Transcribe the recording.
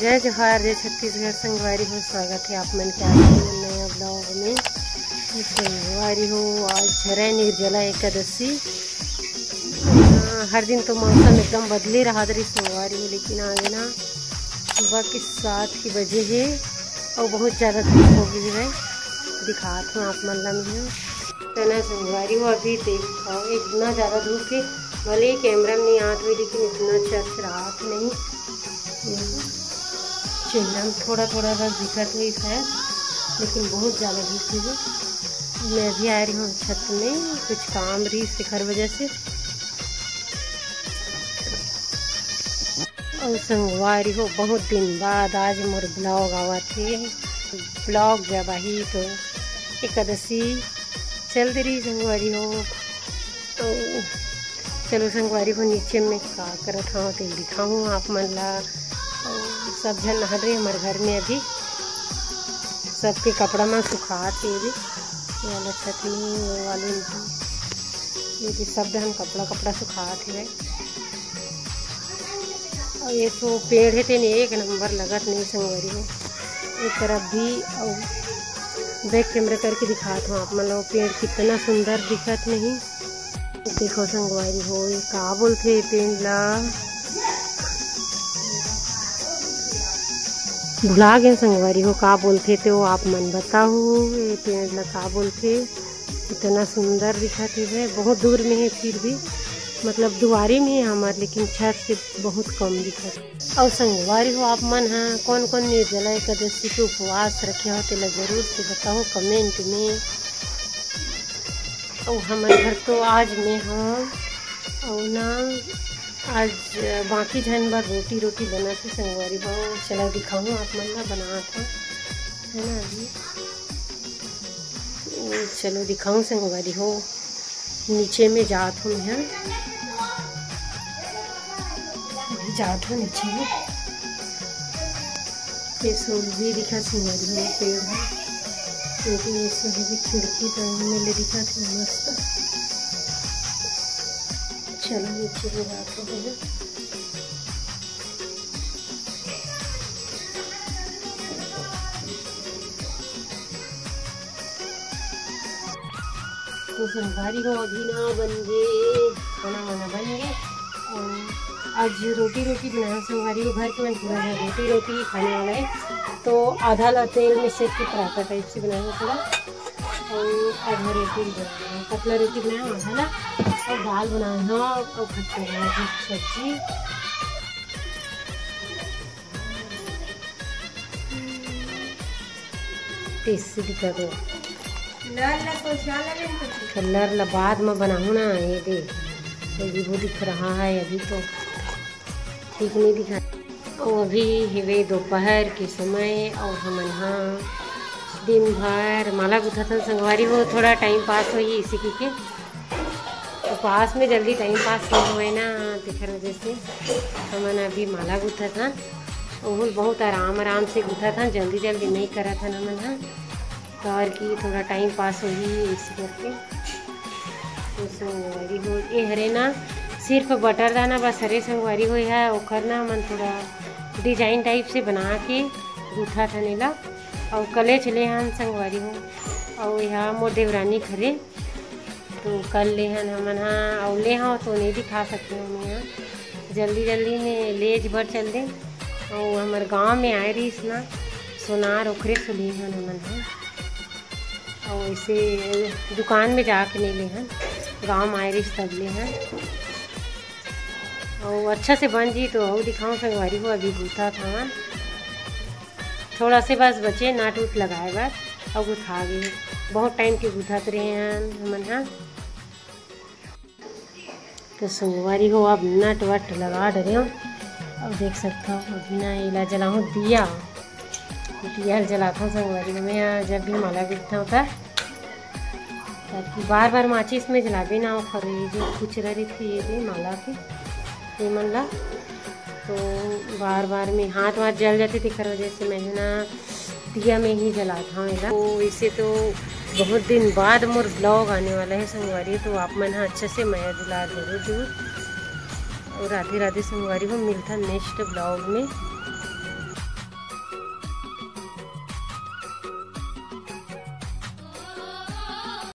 जय जोहार, जय छत्तीसगढ़। संगवारी हो, स्वागत है आप मन के आज नया ब्लॉग में। संगवारी हो, आज झरय निर्जला एकादशी। हर दिन तो मौसम एकदम बदले रहा दरी संगवारी हो, लेकिन आज ना सुबह के 7 बजे है और बहुत ज़्यादा धूप हो गई है। दिखात हूँ आप मन ला में तो ना संगवारी हो। अभी देखो इतना ज़्यादा धूप है, भले कैमरा में नहीं आती हुई, लेकिन इतना चर्च रहा नहीं। चेहरा में थोड़ा थोड़ा बस दिखत हुई शायद, लेकिन बहुत ज़्यादा धूप है। मैं अभी आ रही हूँ छत में, कुछ काम रही शिखर वजह से। और संगवारी हो, बहुत दिन बाद आज मोर ब्लॉग आवा थे। ब्लॉग जब आई तो एकादशी चल रही संगवारी हो। तो चलो संगवारी हो, नीचे में का करत हाँ तो दिखाऊँ आप मन ला। सब जन नहा रहे हमारे घर में, अभी सबके कपड़ा में सुखाते वाला छत में वाले ये सब जन कपड़ा सुखाते है। और ये तो पेड़ है तेने एक नंबर लगत नहीं संगवारी हो। एक तरफ भी और बैक कैमरा करके दिखाता हूँ आप मतलब पेड़ कितना सुंदर दिखत नहीं। देखो संगवारी हो, ये का बोलते पेड़ ला भुला गए संगवारी हो, का बोलते तो आप मन बताओ। ये पेड़ ला का बोलते, इतना सुंदर दिखत है। बहुत दूर में है, फिर भी मतलब दुआरे में है हमारे, लेकिन छत से बहुत कम दिखत। और संगवारी हो, आप मन हाँ कौन कौन निर्जला एकादशी के उपवास रखे हो तेला जरूर से बताओ कमेंट में। और हमारे घर तो आज में हाँ और ना आज बाकी जन बार रोटी बना के संगवारी भाव चला दिखाऊँ आप मन ला बना था है ना। अभी चलो दिखाऊँ संगवारी हो, नीचे में जात हूँ मैं, अभी जात हूँ नीचे में। ये सूल भी दिखा संगवारी हो, पेड़ है लेकिन इसमें भी खिड़की तो मेले दिखा थी मस्त। चलो नीचे में जाते हैं। तो संगवारी हो, अभी ना बन गए खाना वाना बन गए। और आज रोटी बनाया संगवारी हो, घर के मन पूरा है रोटी खाने वाला है। तो आधा ला तेल में सेक के पराठा टाइप से बनाया थोड़ा, और आधा रोटी बनाया पतला रोटी बनाया आधा ला, और दाल बनाया है और खट्टे सब्जी। टेस्टी दिखा दो कलर ला बाद में बनाऊँ ना। ये देख वो दिख रहा है, अभी तो ठीक नहीं दिखा। और अभी हिवे दोपहर के समय और हम यहाँ दिन भर माला गुथा था संगवारी हो। थोड़ा टाइम पास हुई इसी के तो पास में जल्दी टाइम पास नहीं हुए ना, दिखर वजह से हमन अभी माला गुथा था। और बहुत आराम से गुथा था, जल्दी नहीं करा था हमन हाँ, और की थोड़ा टाइम पास हुई इसी करके। तो संगवारी हो, ये हरे ना सिर्फ बटर दाना बस हरे संगवारी हो है। ओकर ना मन थोड़ा डिजाइन टाइप से बना के गुथा था नीला। और कले चले हैं संगवारी हो, और यहाँ मोर देवरानी खरे तो कल ले हन हमन हाँ, और ले हाँ तो नहीं दिखा सकते हम यहाँ, जल्दी में लेज भर चल दे। और हमारे गांव में आए रही ना सोनार ओखरे सुली हन हमन हाँ, और इसे दुकान में जाके नहीं ले हन, गाँव में आए रही तब ले हन। और अच्छा से बन जी तो और दिखाऊँ संगवारी हो। अभी गुथा था थोड़ा से बस बचे नाट उट लगाए बस, और गुथा गए बहुत टाइम के गुथात रहे हैं हमन हाँ। तो संगवारी हो, अब नट वट लगा डरे हो। और देख सकता हूँ अभी ना इला जलाऊँ दिया जलाता हूँ संगवारी हो मैं, जब भी माला गुथता होता ताकि बार माचिस में जला भी ना हो। खरे जो कुछ रही थी ये माला के मन ला, तो बार में हाथ जल जाते थे, खर वजह से मैं ना दिया में ही जलाता हूँ। तो इसे तो बहुत दिन बाद मोर ब्लॉग आने वाला है संगवारी, तो आप मन अच्छे से माया दुलार जरूर। और राधे संगवारी हो, मिलता नेक्स्ट ब्लॉग में।